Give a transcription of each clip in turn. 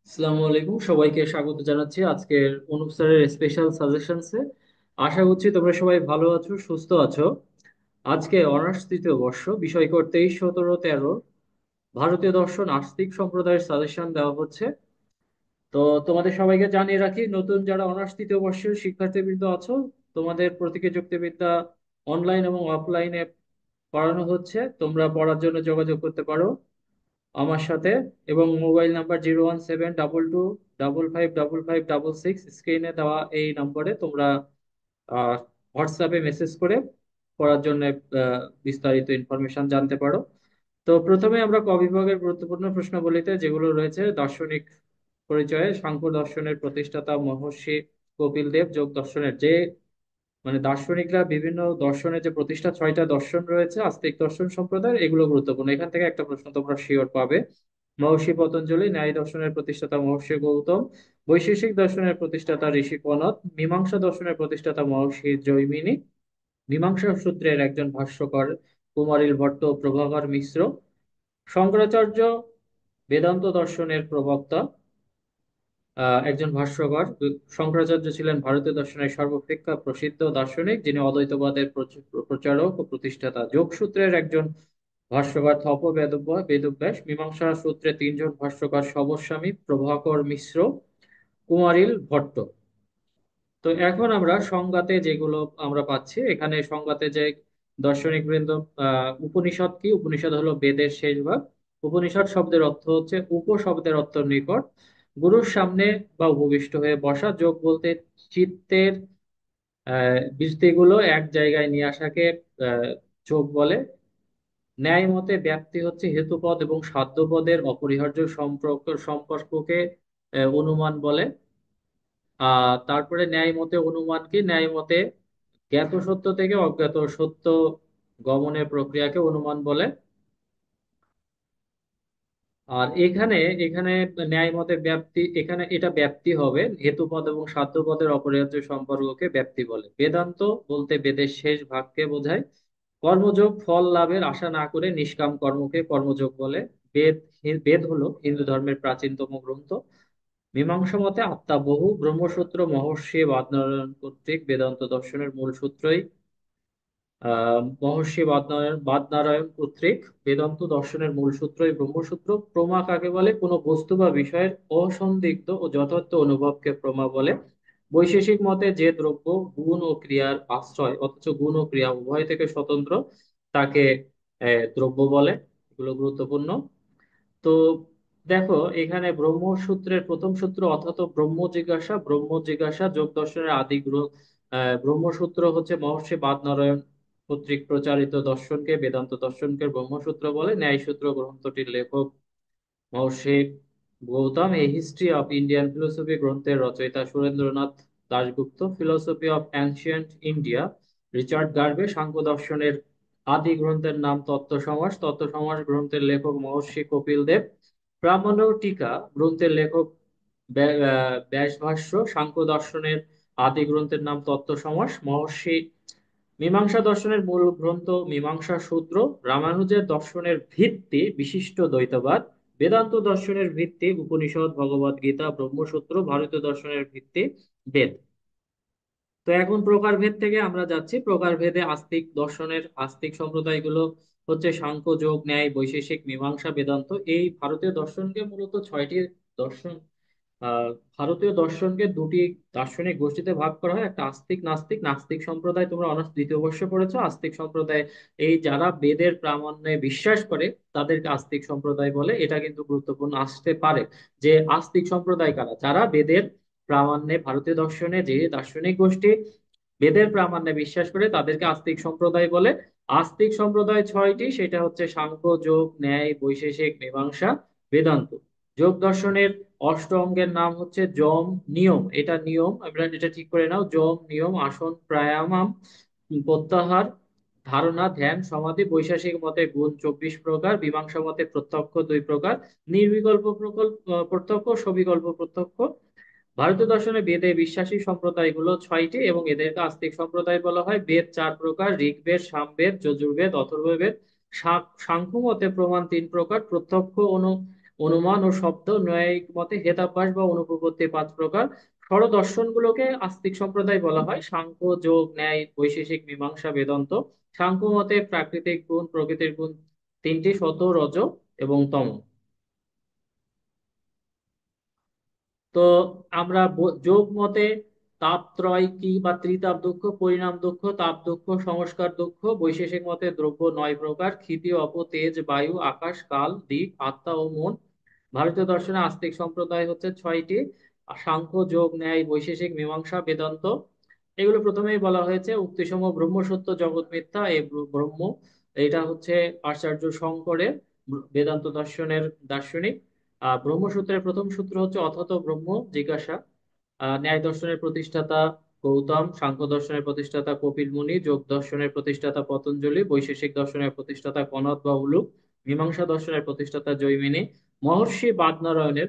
আসসালামু আলাইকুম, সবাইকে স্বাগত জানাচ্ছি আজকের অনুপ স্যারের স্পেশাল সাজেশনসে। আশা করছি তোমরা সবাই ভালো আছো, সুস্থ আছো। আজকে অনার্স তৃতীয় বর্ষ, বিষয় কোড 23, 17, 13 ভারতীয় দর্শন আস্তিক সম্প্রদায়ের সাজেশন দেওয়া হচ্ছে। তো তোমাদের সবাইকে জানিয়ে রাখি, নতুন যারা অনার্স তৃতীয় বর্ষের শিক্ষার্থীবৃন্দ আছো, তোমাদের প্রতীকী যুক্তিবিদ্যা অনলাইন এবং অফলাইনে পড়ানো হচ্ছে। তোমরা পড়ার জন্য যোগাযোগ করতে পারো আমার সাথে, এবং মোবাইল নাম্বার 01722555566 স্ক্রিনে দেওয়া এই নম্বরে তোমরা হোয়াটসঅ্যাপে মেসেজ করে পড়ার জন্য বিস্তারিত ইনফরমেশন জানতে পারো। তো প্রথমে আমরা ক বিভাগের গুরুত্বপূর্ণ প্রশ্নাবলীতে যেগুলো রয়েছে, দার্শনিক পরিচয়ে সাংখ্য দর্শনের প্রতিষ্ঠাতা মহর্ষি কপিল দেব, যোগ দর্শনের যে দার্শনিকরা বিভিন্ন দর্শনের যে প্রতিষ্ঠা, 6টা দর্শন রয়েছে আস্তিক দর্শন সম্প্রদায়ের, এগুলো গুরুত্বপূর্ণ। এখান থেকে একটা প্রশ্ন তোমরা শিওর পাবে। মহর্ষি পতঞ্জলি, ন্যায় দর্শনের প্রতিষ্ঠাতা মহর্ষি গৌতম, বৈশেষিক দর্শনের প্রতিষ্ঠাতা ঋষি পনত, মীমাংসা দর্শনের প্রতিষ্ঠাতা মহর্ষি জৈমিনী, মীমাংসা সূত্রের একজন ভাষ্যকার কুমারিল ভট্ট ও প্রভাকর মিশ্র, শঙ্করাচার্য বেদান্ত দর্শনের প্রবক্তা, একজন ভাষ্যকার। শঙ্করাচার্য ছিলেন ভারতীয় দর্শনের সর্বাপেক্ষা প্রসিদ্ধ দার্শনিক, যিনি অদ্বৈতবাদের প্রচারক ও প্রতিষ্ঠাতা। যোগসূত্রের একজন ভাষ্যকার বেদব্যাস, মীমাংসা সূত্রে তিনজন ভাষ্যকার সবস্বামী, প্রভাকর মিশ্র, কুমারিল ভট্ট। তো এখন আমরা সংজ্ঞাতে যেগুলো আমরা পাচ্ছি, এখানে সংজ্ঞাতে যে দার্শনিক বৃন্দ, উপনিষদ কি? উপনিষদ হলো বেদের শেষ ভাগ। উপনিষদ শব্দের অর্থ হচ্ছে উপ শব্দের অর্থ নিকট, গুরুর সামনে বা উপবিষ্ট হয়ে বসা। যোগ বলতে চিত্তের বৃত্তিগুলো এক জায়গায় নিয়ে আসাকে আহ, যোগ বলে। ন্যায় মতে ব্যাপ্তি হচ্ছে হেতুপদ এবং সাধ্যপদের অপরিহার্য সম্পর্ককে অনুমান বলে। তারপরে ন্যায় মতে অনুমান কি? ন্যায় মতে জ্ঞাত সত্য থেকে অজ্ঞাত সত্য গমনের প্রক্রিয়াকে অনুমান বলে। আর এখানে এখানে ন্যায় মতে ব্যাপ্তি, এখানে এটা ব্যাপ্তি হবে, হেতুপদ এবং সাধ্যপদের অপরিহার্য সম্পর্ককে ব্যাপ্তি বলে। বেদান্ত বলতে বেদের শেষ ভাগকে বোঝায়। কর্মযোগ ফল লাভের আশা না করে নিষ্কাম কর্মকে কর্মযোগ বলে। বেদ বেদ হলো হিন্দু ধর্মের প্রাচীনতম গ্রন্থ। মীমাংসা মতে আত্মা বহু, ব্রহ্মসূত্র মহর্ষি বাদনারায়ণ কর্তৃক বেদান্ত দর্শনের মূল সূত্রই মহর্ষি বাদনারায়ণ কর্তৃক বেদান্ত দর্শনের মূল সূত্রই ব্রহ্মসূত্র। প্রমা কাকে বলে? কোনো বস্তু বা বিষয়ের অসন্দিগ্ধ ও যথার্থ অনুভবকে প্রমা বলে। বৈশেষিক মতে যে দ্রব্য গুণ ও ক্রিয়ার আশ্রয় অথচ গুণ ও ক্রিয়া উভয় থেকে স্বতন্ত্র, তাকে দ্রব্য বলে। এগুলো গুরুত্বপূর্ণ। তো দেখো, এখানে ব্রহ্মসূত্রের প্রথম সূত্র অর্থাৎ ব্রহ্ম জিজ্ঞাসা যোগ দর্শনের ব্রহ্মসূত্র হচ্ছে মহর্ষি বাদনারায়ণ কর্তৃক প্রচারিত দর্শনকে, বেদান্ত দর্শনকে ব্রহ্মসূত্র বলে। ন্যায়সূত্র গ্রন্থটির লেখক মহর্ষি গৌতম। এই হিস্ট্রি অফ ইন্ডিয়ান ফিলোসফি গ্রন্থের রচয়িতা Surendranath Dasgupta. Philosophy of ancient India Richard Garbe. Samkhya দর্শনের আদি গ্রন্থের নাম তত্ত্বসমাস। তত্ত্বসমাস গ্রন্থের লেখক মহর্ষি কপিল দেব। প্রামাণ্য টিকা গ্রন্থের লেখক ব্যাসভাষ্য। সাংখ্য দর্শনের আদি গ্রন্থের নাম তত্ত্বসমাস। মহর্ষি মীমাংসা দর্শনের মূল গ্রন্থ মীমাংসা সূত্র। রামানুজের দর্শনের ভিত্তি বিশিষ্ট দ্বৈতবাদ। বেদান্ত দর্শনের ভিত্তি উপনিষদ, ভগবদ গীতা, ব্রহ্মসূত্র। ভারতীয় দর্শনের ভিত্তি বেদ। তো এখন প্রকারভেদ থেকে আমরা যাচ্ছি প্রকারভেদে। আস্তিক সম্প্রদায়গুলো হচ্ছে সাংখ্য, যোগ, ন্যায়, বৈশেষিক, মীমাংসা, বেদান্ত। এই ভারতীয় দর্শনকে মূলত 6টি দর্শন আহ ভারতীয় দর্শনকে দুটি দার্শনিক গোষ্ঠীতে ভাগ করা হয়। একটা আস্তিক, নাস্তিক। নাস্তিক সম্প্রদায় তোমরা অনার্স দ্বিতীয় বর্ষে পড়েছো। আস্তিক সম্প্রদায় এই যারা বেদের প্রামাণ্যে বিশ্বাস করে তাদেরকে আস্তিক সম্প্রদায় বলে। এটা কিন্তু গুরুত্বপূর্ণ আসতে পারে যে আস্তিক সম্প্রদায় কারা। যারা বেদের প্রামাণ্যে, ভারতীয় দর্শনে যে দার্শনিক গোষ্ঠী বেদের প্রামাণ্যে বিশ্বাস করে তাদেরকে আস্তিক সম্প্রদায় বলে। আস্তিক সম্প্রদায় 6টি, সেটা হচ্ছে সাংখ্য, যোগ, ন্যায়, বৈশেষিক, মীমাংসা, বেদান্ত। যোগ দর্শনের অঙ্গের নাম হচ্ছে যম নিয়ম। এটা নিয়ম, আমরা এটা ঠিক করে নাও। যম নিয়ম, আসন, প্রাণায়াম, প্রত্যাহার, ধারণা, ধ্যান, সমাধি। বৈশেষিক মতে গুণ 24 প্রকার। মীমাংসা মতে প্রত্যক্ষ 2 প্রকার, নির্বিকল্প প্রত্যক্ষ, সবিকল্প প্রত্যক্ষ। ভারতীয় দর্শনে বেদে বিশ্বাসী সম্প্রদায়গুলো 6টি এবং এদেরকে আস্তিক সম্প্রদায় বলা হয়। বেদ 4 প্রকার: ঋগ্বেদ, সামবেদ, যজুর্বেদ, অথর্ববেদ। সাংখ্য মতে প্রমাণ 3 প্রকার: প্রত্যক্ষ, অনুমান ও শব্দ ন্যায়িক মতে হেতাভ্যাস বা অনুপপত্তি 5 প্রকার। ষড়দর্শন গুলোকে আস্তিক সম্প্রদায় বলা হয়: সাংখ্য, যোগ, ন্যায়, বৈশেষিক, মীমাংসা, বেদান্ত। সাংখ্য মতে প্রাকৃতিক গুণ, প্রকৃতির গুণ তিনটি: সত্য, রজ এবং তম। তো আমরা যোগ মতে তাপত্রয় কি বা ত্রিতাপ দুঃখ, পরিণাম দুঃখ, তাপ দুঃখ, সংস্কার দুঃখ। বৈশেষিক মতে দ্রব্য 9 প্রকার: ক্ষিতি, অপ, তেজ, বায়ু, আকাশ, কাল, দিক, আত্মা ও মন। ভারতীয় দর্শনে আস্তিক সম্প্রদায় হচ্ছে 6টি: সাংখ্য, যোগ, ন্যায়, বৈশেষিক, মীমাংসা, বেদান্ত। এগুলো প্রথমেই বলা হয়েছে উক্তিসমূহ ব্রহ্ম সত্য, জগৎ মিথ্যা। এই ব্রহ্ম, এটা হচ্ছে আচার্য শঙ্করের বেদান্ত দর্শনের দার্শনিক। ব্রহ্মসূত্রের প্রথম সূত্র হচ্ছে অথতো ব্রহ্ম জিজ্ঞাসা। ন্যায় দর্শনের প্রতিষ্ঠাতা গৌতম, সাংখ্য দর্শনের প্রতিষ্ঠাতা কপিল মুনি, যোগ দর্শনের প্রতিষ্ঠাতা পতঞ্জলি, বৈশেষিক দর্শনের প্রতিষ্ঠাতা কনদ বা উলুক, মীমাংসা দর্শনের প্রতিষ্ঠাতা জৈমিনী, মহর্ষি বাদনারায়ণের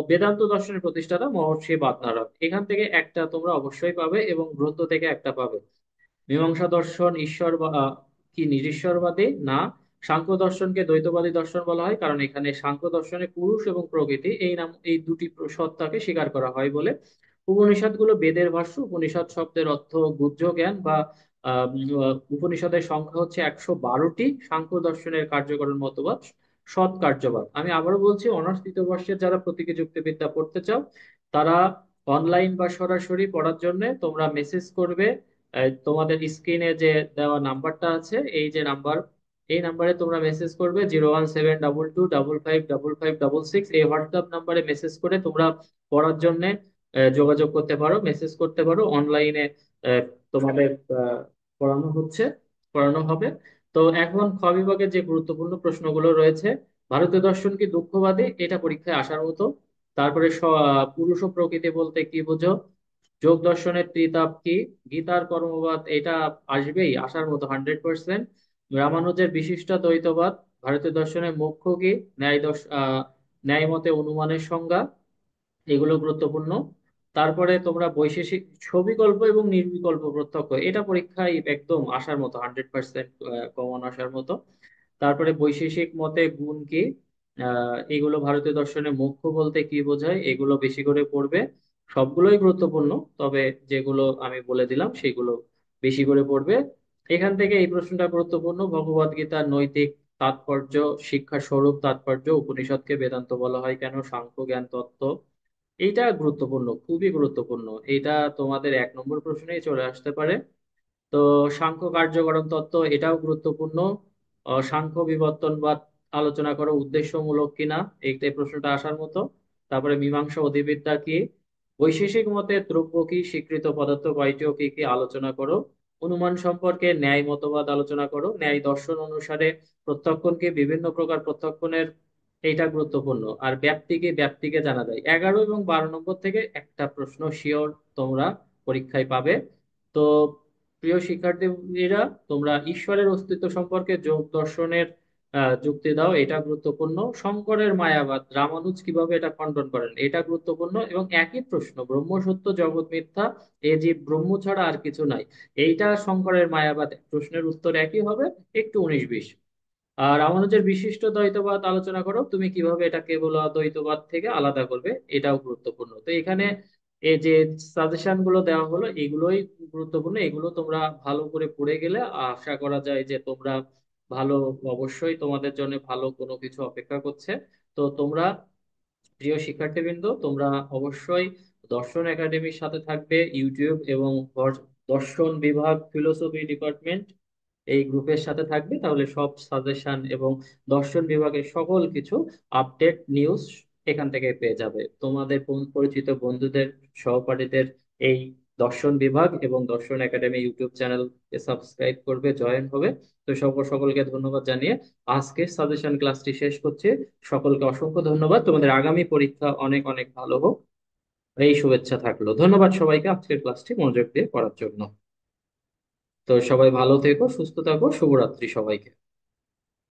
বেদান্ত দর্শনের প্রতিষ্ঠাতা মহর্ষি বাদনারায়ণ। এখান থেকে একটা তোমরা অবশ্যই পাবে এবং গ্রন্থ থেকে একটা পাবে। মীমাংসা দর্শন ঈশ্বর কি নিরীশ্বরবাদী না। সাংখ্য দর্শনকে দ্বৈতবাদী দর্শন বলা হয় কারণ এখানে সাংখ্য দর্শনে পুরুষ এবং প্রকৃতি এই দুটি সত্তাকে স্বীকার করা হয় বলে। উপনিষদগুলো বেদের ভাষ্য। উপনিষদ শব্দের অর্থ গুহ্য জ্ঞান বা উপনিষদের সংখ্যা হচ্ছে 112টি। সাংখ্য দর্শনের কার্যকরণ মতবাদ সৎ কার্যবাদ। আমি আবারও বলছি, অনার্স তৃতীয় বর্ষের যারা প্রতীকী যুক্তিবিদ্যা পড়তে চাও তারা অনলাইন বা সরাসরি পড়ার জন্য তোমরা মেসেজ করবে। তোমাদের স্ক্রিনে যে দেওয়া নাম্বারটা আছে, এই যে নাম্বার, এই নাম্বারে তোমরা মেসেজ করবে 01722255566। এই হোয়াটসঅ্যাপ নাম্বারে মেসেজ করে তোমরা পড়ার জন্য যোগাযোগ করতে পারো, মেসেজ করতে পারো। অনলাইনে তোমাদের আহ, পড়ানো হচ্ছে, পড়ানো হবে। তো এখন খ বিভাগের যে গুরুত্বপূর্ণ প্রশ্নগুলো রয়েছে: ভারতীয় দর্শন কি দুঃখবাদী? এটা পরীক্ষায় আসার মতো। তারপরে পুরুষ ও প্রকৃতি বলতে কি বোঝো? যোগ দর্শনের ত্রিতাপ কি? গীতার কর্মবাদ, এটা আসবেই, আসার মতো 100%। রামানুজের বিশিষ্ট দ্বৈতবাদ। ভারতীয় দর্শনের মুখ্য কি? ন্যায় মতে অনুমানের সংজ্ঞা। এগুলো গুরুত্বপূর্ণ। তারপরে তোমরা বৈশেষিক ছবিকল্প এবং নির্বিকল্প প্রত্যক্ষ, এটা পরীক্ষায় একদম আসার মতো, 100% কমন আসার মতো। তারপরে বৈশেষিক মতে গুণ কি? এগুলো ভারতীয় দর্শনে মুখ্য বলতে কি বোঝায়, এগুলো বেশি করে পড়বে। সবগুলোই গুরুত্বপূর্ণ, তবে যেগুলো আমি বলে দিলাম সেগুলো বেশি করে পড়বে। এখান থেকে এই প্রশ্নটা গুরুত্বপূর্ণ: ভগবদ গীতার নৈতিক তাৎপর্য, শিক্ষার স্বরূপ, তাৎপর্য, উপনিষদকে বেদান্ত বলা হয় কেন, সাংখ্য জ্ঞান তত্ত্ব। এইটা গুরুত্বপূর্ণ, খুবই গুরুত্বপূর্ণ। এটা তোমাদের 1 নম্বর প্রশ্নেই চলে আসতে পারে। তো সাংখ্য কার্যকারণ তত্ত্ব, এটাও গুরুত্বপূর্ণ। সাংখ্য বিবর্তনবাদ আলোচনা করো, উদ্দেশ্যমূলক কিনা, এই প্রশ্নটা আসার মতো। তারপরে মীমাংসা অধিবিদ্যা কি? বৈশেষিক মতে দ্রব্য কি? স্বীকৃত পদার্থ কয়টি ও কি কি আলোচনা করো। অনুমান সম্পর্কে ন্যায় মতবাদ আলোচনা করো। ন্যায় দর্শন অনুসারে প্রত্যক্ষণ কি? বিভিন্ন প্রকার প্রত্যক্ষণের, এইটা গুরুত্বপূর্ণ। আর ব্যাপ্তিকে, ব্যাপ্তিকে জানা যায়। 11 এবং 12 নম্বর থেকে একটা প্রশ্ন শিওর তোমরা পরীক্ষায় পাবে। তো প্রিয় শিক্ষার্থীরা, তোমরা ঈশ্বরের অস্তিত্ব সম্পর্কে যোগ দর্শনের যুক্তি দাও, এটা গুরুত্বপূর্ণ। শঙ্করের মায়াবাদ, রামানুজ কিভাবে এটা খণ্ডন করেন, এটা গুরুত্বপূর্ণ। এবং একই প্রশ্ন, ব্রহ্ম সত্য, জগৎ মিথ্যা, এ জীব ব্রহ্ম ছাড়া আর কিছু নাই, এইটা শঙ্করের মায়াবাদ, প্রশ্নের উত্তর একই হবে, একটু 19-20। আর রামানুজের বিশিষ্ট দ্বৈতবাদ আলোচনা করো, তুমি কিভাবে এটা কেবল দ্বৈতবাদ থেকে আলাদা করবে, এটাও গুরুত্বপূর্ণ। তো এখানে এই যে সাজেশন গুলো দেওয়া হলো, এগুলোই গুরুত্বপূর্ণ। এগুলো তোমরা ভালো করে পড়ে গেলে আশা করা যায় যে তোমরা ভালো, অবশ্যই তোমাদের জন্য ভালো কোনো কিছু অপেক্ষা করছে। তো তোমরা, প্রিয় শিক্ষার্থীবৃন্দ, তোমরা অবশ্যই দর্শন একাডেমির সাথে থাকবে। ইউটিউব এবং দর্শন বিভাগ, ফিলোসফি ডিপার্টমেন্ট, এই গ্রুপের সাথে থাকবে, তাহলে সব সাজেশন এবং দর্শন বিভাগের সকল কিছু আপডেট নিউজ এখান থেকে পেয়ে যাবে। তোমাদের পরিচিত বন্ধুদের, সহপাঠীদের এই দর্শন বিভাগ এবং দর্শন একাডেমি ইউটিউব চ্যানেল সাবস্ক্রাইব করবে, জয়েন হবে। তো সকলকে ধন্যবাদ জানিয়ে আজকের সাজেশন ক্লাসটি শেষ করছি। সকলকে অসংখ্য ধন্যবাদ। তোমাদের আগামী পরীক্ষা অনেক অনেক ভালো হোক, এই শুভেচ্ছা থাকলো। ধন্যবাদ সবাইকে আজকের ক্লাসটি মনোযোগ দিয়ে পড়ার জন্য। তো সবাই ভালো থেকো, সুস্থ থাকো, শুভরাত্রি সবাইকে।